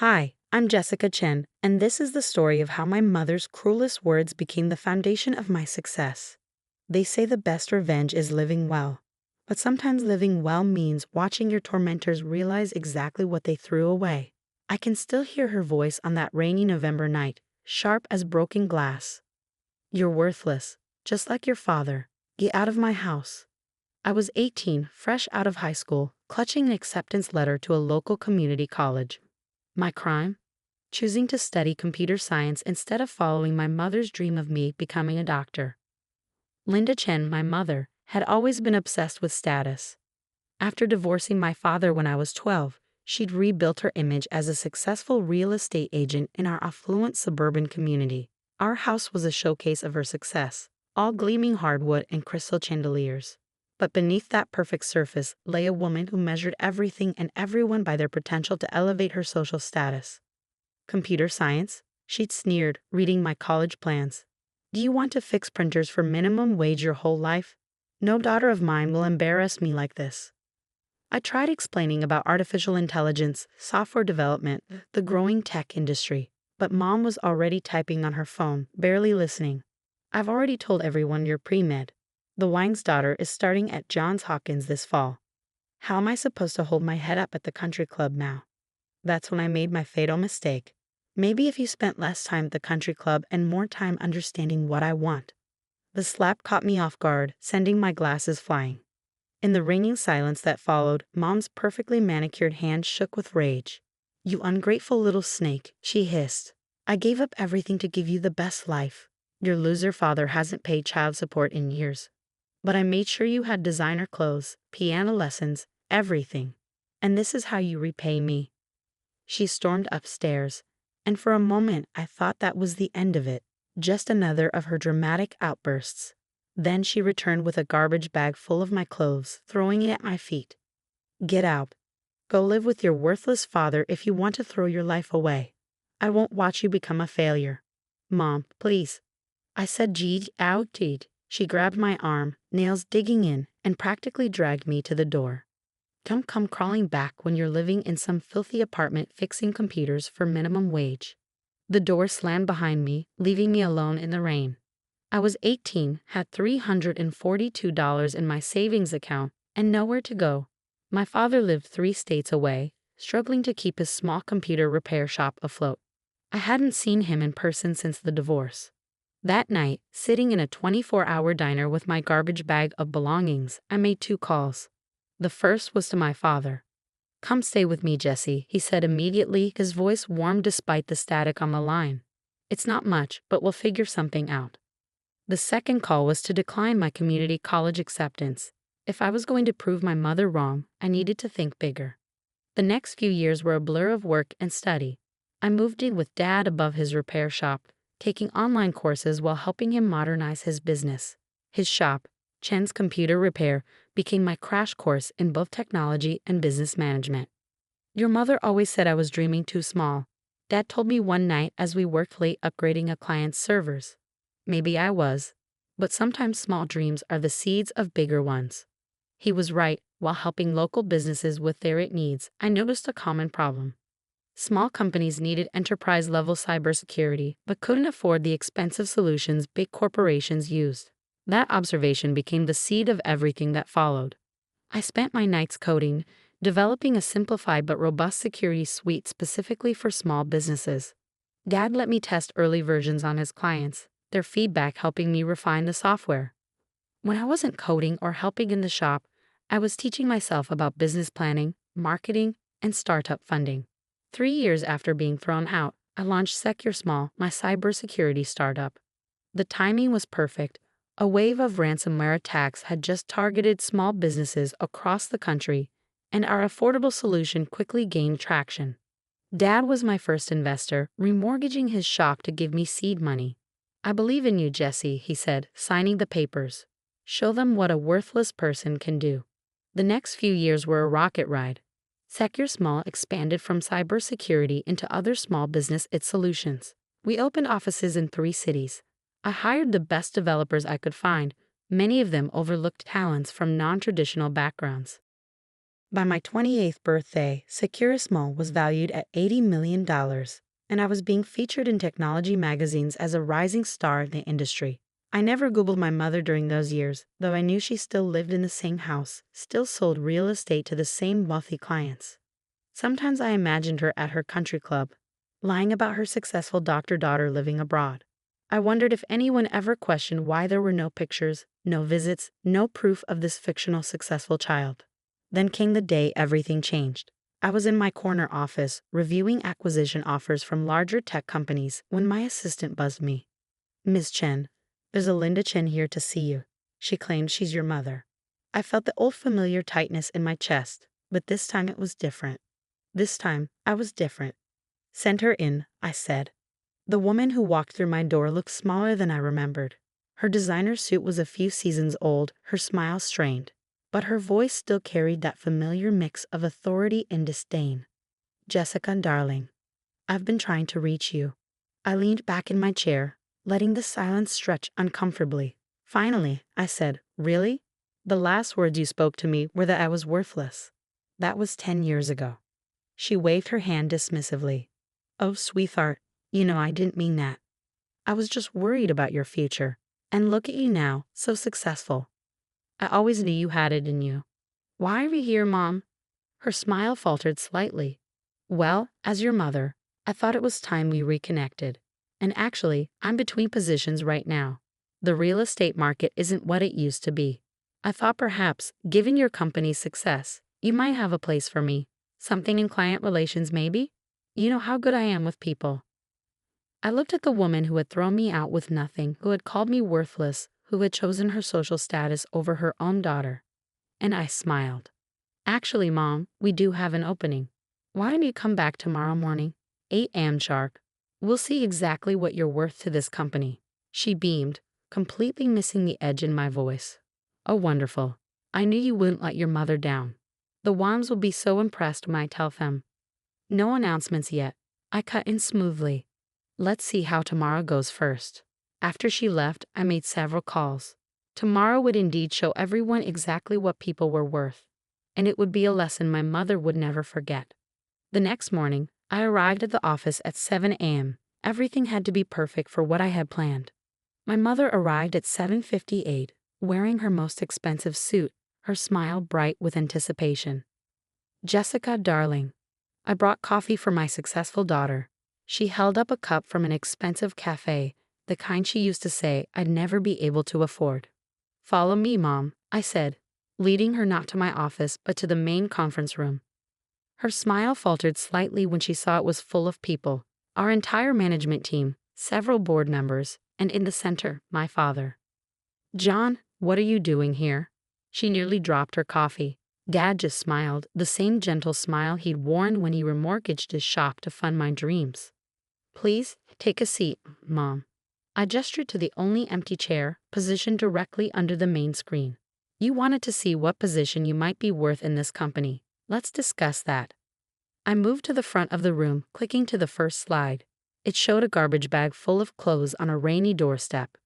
Hi, I'm Jessica Chen, and this is the story of how my mother's cruelest words became the foundation of my success. They say the best revenge is living well. But sometimes living well means watching your tormentors realize exactly what they threw away. I can still hear her voice on that rainy November night, sharp as broken glass. You're worthless, just like your father. Get out of my house. I was 18, fresh out of high school, clutching an acceptance letter to a local community college. My crime? Choosing to study computer science instead of following my mother's dream of me becoming a doctor. Linda Chen, my mother, had always been obsessed with status. After divorcing my father when I was 12, she'd rebuilt her image as a successful real estate agent in our affluent suburban community. Our house was a showcase of her success, all gleaming hardwood and crystal chandeliers. But beneath that perfect surface lay a woman who measured everything and everyone by their potential to elevate her social status. Computer science? She'd sneered, reading my college plans. Do you want to fix printers for minimum wage your whole life? No daughter of mine will embarrass me like this. I tried explaining about artificial intelligence, software development, the growing tech industry, but Mom was already typing on her phone, barely listening. I've already told everyone you're pre-med. The Wang's daughter is starting at Johns Hopkins this fall. How am I supposed to hold my head up at the country club now? That's when I made my fatal mistake. Maybe if you spent less time at the country club and more time understanding what I want. The slap caught me off guard, sending my glasses flying. In the ringing silence that followed, Mom's perfectly manicured hand shook with rage. You ungrateful little snake, she hissed. I gave up everything to give you the best life. Your loser father hasn't paid child support in years. But I made sure you had designer clothes, piano lessons, everything. And this is how you repay me. She stormed upstairs, and for a moment I thought that was the end of it, just another of her dramatic outbursts. Then she returned with a garbage bag full of my clothes, throwing it at my feet. Get out. Go live with your worthless father if you want to throw your life away. I won't watch you become a failure. Mom, please. I said Jeed out. She grabbed my arm, nails digging in, and practically dragged me to the door. Don't come crawling back when you're living in some filthy apartment fixing computers for minimum wage. The door slammed behind me, leaving me alone in the rain. I was 18, had $342 in my savings account, and nowhere to go. My father lived 3 states away, struggling to keep his small computer repair shop afloat. I hadn't seen him in person since the divorce. That night, sitting in a 24-hour diner with my garbage bag of belongings, I made 2 calls. The first was to my father. Come stay with me, Jesse, he said immediately, his voice warm despite the static on the line. It's not much, but we'll figure something out. The second call was to decline my community college acceptance. If I was going to prove my mother wrong, I needed to think bigger. The next few years were a blur of work and study. I moved in with Dad above his repair shop, taking online courses while helping him modernize his business. His shop, Chen's Computer Repair, became my crash course in both technology and business management. Your mother always said I was dreaming too small. Dad told me one night as we worked late upgrading a client's servers. Maybe I was, but sometimes small dreams are the seeds of bigger ones. He was right. While helping local businesses with their needs, I noticed a common problem. Small companies needed enterprise-level cybersecurity but couldn't afford the expensive solutions big corporations used. That observation became the seed of everything that followed. I spent my nights coding, developing a simplified but robust security suite specifically for small businesses. Dad let me test early versions on his clients, their feedback helping me refine the software. When I wasn't coding or helping in the shop, I was teaching myself about business planning, marketing, and startup funding. 3 years after being thrown out, I launched Secure Small, my cybersecurity startup. The timing was perfect. A wave of ransomware attacks had just targeted small businesses across the country, and our affordable solution quickly gained traction. Dad was my first investor, remortgaging his shop to give me seed money. I believe in you, Jesse, he said, signing the papers. Show them what a worthless person can do. The next few years were a rocket ride. Secure Small expanded from cybersecurity into other small business solutions. We opened offices in 3 cities. I hired the best developers I could find, many of them overlooked talents from non-traditional backgrounds. By my 28th birthday, Securus Mall was valued at $80 million, and I was being featured in technology magazines as a rising star in the industry. I never Googled my mother during those years, though I knew she still lived in the same house, still sold real estate to the same wealthy clients. Sometimes I imagined her at her country club, lying about her successful doctor-daughter living abroad. I wondered if anyone ever questioned why there were no pictures, no visits, no proof of this fictional successful child. Then came the day everything changed. I was in my corner office, reviewing acquisition offers from larger tech companies, when my assistant buzzed me. "Ms. Chen, there's a Linda Chen here to see you. She claims she's your mother." I felt the old familiar tightness in my chest, but this time it was different. This time, I was different. "Send her in," I said. The woman who walked through my door looked smaller than I remembered. Her designer suit was a few seasons old, her smile strained, but her voice still carried that familiar mix of authority and disdain. "Jessica, darling, I've been trying to reach you." I leaned back in my chair, letting the silence stretch uncomfortably. "Finally," I said. "Really? The last words you spoke to me were that I was worthless." "That was 10 years ago." She waved her hand dismissively. "Oh, sweetheart, you know I didn't mean that. I was just worried about your future. And look at you now, so successful. I always knew you had it in you." "Why are we here, Mom?" Her smile faltered slightly. "Well, as your mother, I thought it was time we reconnected. And actually, I'm between positions right now. The real estate market isn't what it used to be. I thought perhaps, given your company's success, you might have a place for me. Something in client relations, maybe? You know how good I am with people." I looked at the woman who had thrown me out with nothing, who had called me worthless, who had chosen her social status over her own daughter. And I smiled. "Actually, Mom, we do have an opening. Why don't you come back tomorrow morning? 8 a.m. sharp. We'll see exactly what you're worth to this company." She beamed, completely missing the edge in my voice. "Oh, wonderful. I knew you wouldn't let your mother down. The Wams will be so impressed when I tell them." "No announcements yet." I cut in smoothly. "Let's see how tomorrow goes first." After she left, I made several calls. Tomorrow would indeed show everyone exactly what people were worth, and it would be a lesson my mother would never forget. The next morning, I arrived at the office at 7 a.m. Everything had to be perfect for what I had planned. My mother arrived at 7:58, wearing her most expensive suit, her smile bright with anticipation. "Jessica, darling, I brought coffee for my successful daughter." She held up a cup from an expensive cafe, the kind she used to say I'd never be able to afford. "Follow me, Mom," I said, leading her not to my office but to the main conference room. Her smile faltered slightly when she saw it was full of people, our entire management team, several board members, and in the center, my father. "John, what are you doing here?" She nearly dropped her coffee. Dad just smiled, the same gentle smile he'd worn when he remortgaged his shop to fund my dreams. "Please, take a seat, Mom." I gestured to the only empty chair, positioned directly under the main screen. "You wanted to see what position you might be worth in this company. Let's discuss that." I moved to the front of the room, clicking to the first slide. It showed a garbage bag full of clothes on a rainy doorstep.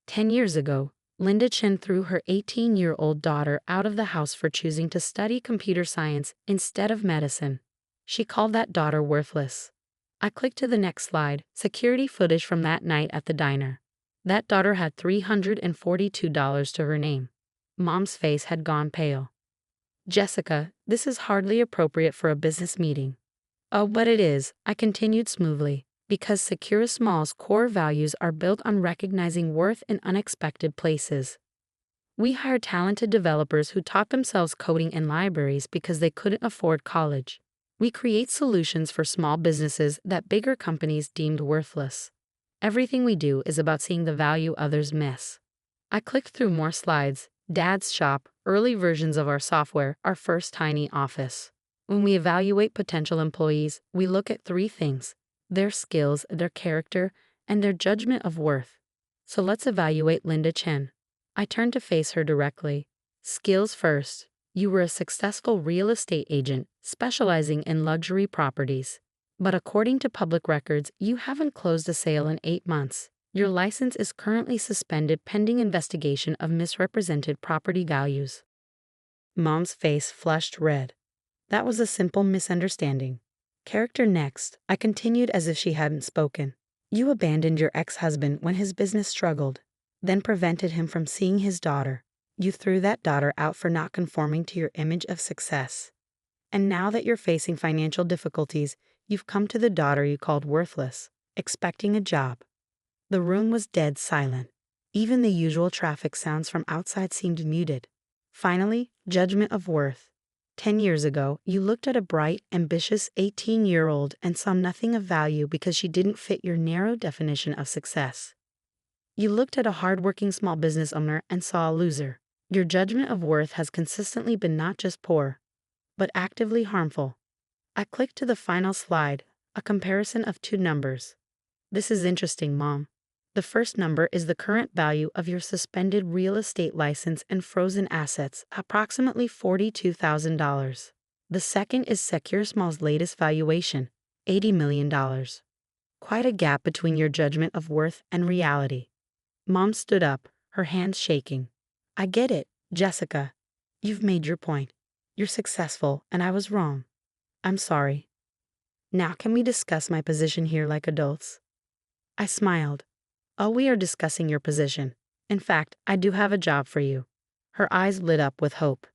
10 years ago, Linda Chen threw her 18-year-old daughter out of the house for choosing to study computer science instead of medicine. She called that daughter worthless. I clicked to the next slide, security footage from that night at the diner. That daughter had $342 to her name. Mom's face had gone pale. "Jessica, this is hardly appropriate for a business meeting." "Oh, but it is," I continued smoothly, "because Securus Mall's core values are built on recognizing worth in unexpected places. We hire talented developers who taught themselves coding in libraries because they couldn't afford college. We create solutions for small businesses that bigger companies deemed worthless. Everything we do is about seeing the value others miss." I clicked through more slides. Dad's shop, early versions of our software, our first tiny office. When we evaluate potential employees, we look at 3 things: their skills, their character, and their judgment of worth. So let's evaluate Linda Chen. I turned to face her directly. "Skills first. You were a successful real estate agent, specializing in luxury properties. But according to public records, you haven't closed a sale in 8 months. Your license is currently suspended pending investigation of misrepresented property values." Mom's face flushed red. That was a simple misunderstanding. Character next, I continued as if she hadn't spoken. You abandoned your ex-husband when his business struggled, then prevented him from seeing his daughter. You threw that daughter out for not conforming to your image of success. And now that you're facing financial difficulties, you've come to the daughter you called worthless, expecting a job. The room was dead silent. Even the usual traffic sounds from outside seemed muted. Finally, judgment of worth. 10 years ago, you looked at a bright, ambitious 18-year-old and saw nothing of value because she didn't fit your narrow definition of success. You looked at a hardworking small business owner and saw a loser. Your judgment of worth has consistently been not just poor, but actively harmful. I clicked to the final slide, a comparison of two numbers. This is interesting, Mom. The first number is the current value of your suspended real estate license and frozen assets, approximately $42,000. The second is Secure Small's latest valuation, $80 million. Quite a gap between your judgment of worth and reality. Mom stood up, her hands shaking. I get it, Jessica. You've made your point. You're successful, and I was wrong. I'm sorry. Now can we discuss my position here like adults? I smiled. Oh, we are discussing your position. In fact, I do have a job for you. Her eyes lit up with hope.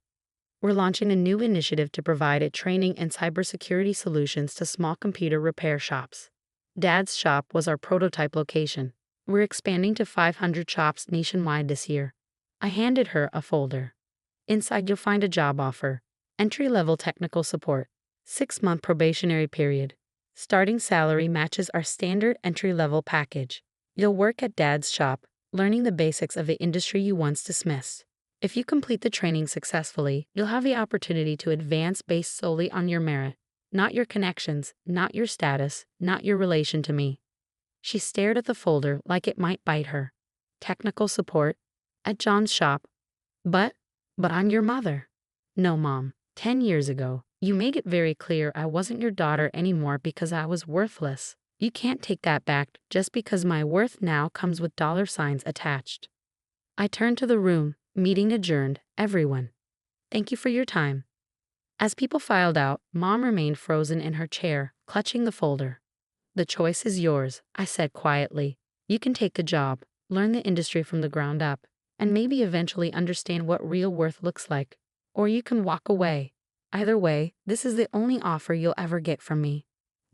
We're launching a new initiative to provide a training in cybersecurity solutions to small computer repair shops. Dad's shop was our prototype location. We're expanding to 500 shops nationwide this year. I handed her a folder. Inside you'll find a job offer. Entry-level technical support. 6-month probationary period. Starting salary matches our standard entry-level package. You'll work at Dad's shop, learning the basics of the industry you once dismissed. If you complete the training successfully, you'll have the opportunity to advance based solely on your merit, not your connections, not your status, not your relation to me. She stared at the folder like it might bite her. Technical support? At John's shop? But I'm your mother. No, Mom. 10 years ago, you made it very clear I wasn't your daughter anymore because I was worthless. You can't take that back just because my worth now comes with dollar signs attached. I turned to the room, meeting adjourned, everyone. Thank you for your time. As people filed out, Mom remained frozen in her chair, clutching the folder. The choice is yours, I said quietly. You can take the job, learn the industry from the ground up, and maybe eventually understand what real worth looks like. Or you can walk away. Either way, this is the only offer you'll ever get from me.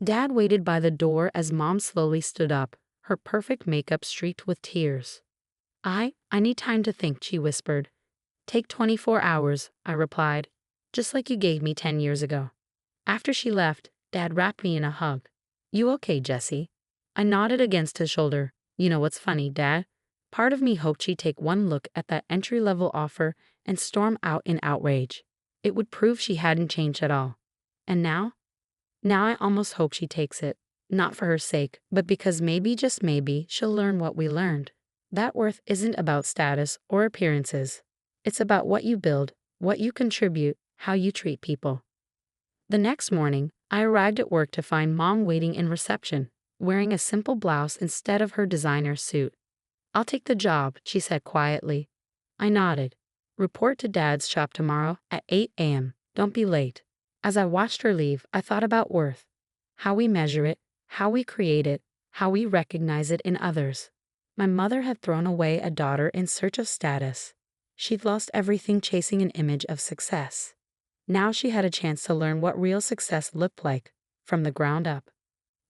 Dad waited by the door as Mom slowly stood up, her perfect makeup streaked with tears. I need time to think, she whispered. Take 24 hours, I replied, just like you gave me 10 years ago. After she left, Dad wrapped me in a hug. You okay, Jessie? I nodded against his shoulder. You know what's funny, Dad? Part of me hoped she'd take one look at that entry-level offer and storm out in outrage. It would prove she hadn't changed at all. And now? Now I almost hope she takes it, not for her sake, but because maybe, just maybe, she'll learn what we learned. That worth isn't about status or appearances. It's about what you build, what you contribute, how you treat people. The next morning, I arrived at work to find Mom waiting in reception, wearing a simple blouse instead of her designer suit. I'll take the job, she said quietly. I nodded. Report to Dad's shop tomorrow at 8 a.m. Don't be late. As I watched her leave, I thought about worth. How we measure it, how we create it, how we recognize it in others. My mother had thrown away a daughter in search of status. She'd lost everything chasing an image of success. Now she had a chance to learn what real success looked like, from the ground up.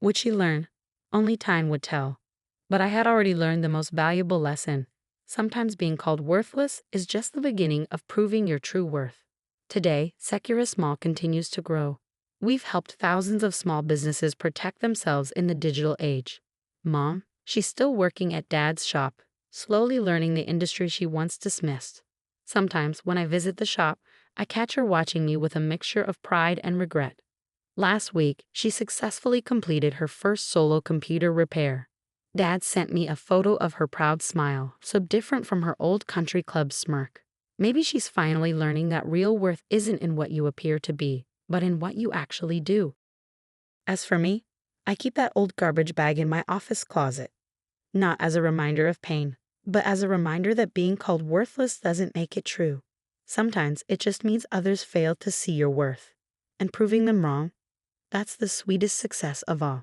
Would she learn? Only time would tell. But I had already learned the most valuable lesson. Sometimes being called worthless is just the beginning of proving your true worth. Today, Secure Small continues to grow. We've helped thousands of small businesses protect themselves in the digital age. Mom, she's still working at Dad's shop, slowly learning the industry she once dismissed. Sometimes, when I visit the shop, I catch her watching me with a mixture of pride and regret. Last week, she successfully completed her first solo computer repair. Dad sent me a photo of her proud smile, so different from her old country club smirk. Maybe she's finally learning that real worth isn't in what you appear to be, but in what you actually do. As for me, I keep that old garbage bag in my office closet. Not as a reminder of pain, but as a reminder that being called worthless doesn't make it true. Sometimes it just means others failed to see your worth. and proving them wrong, that's the sweetest success of all.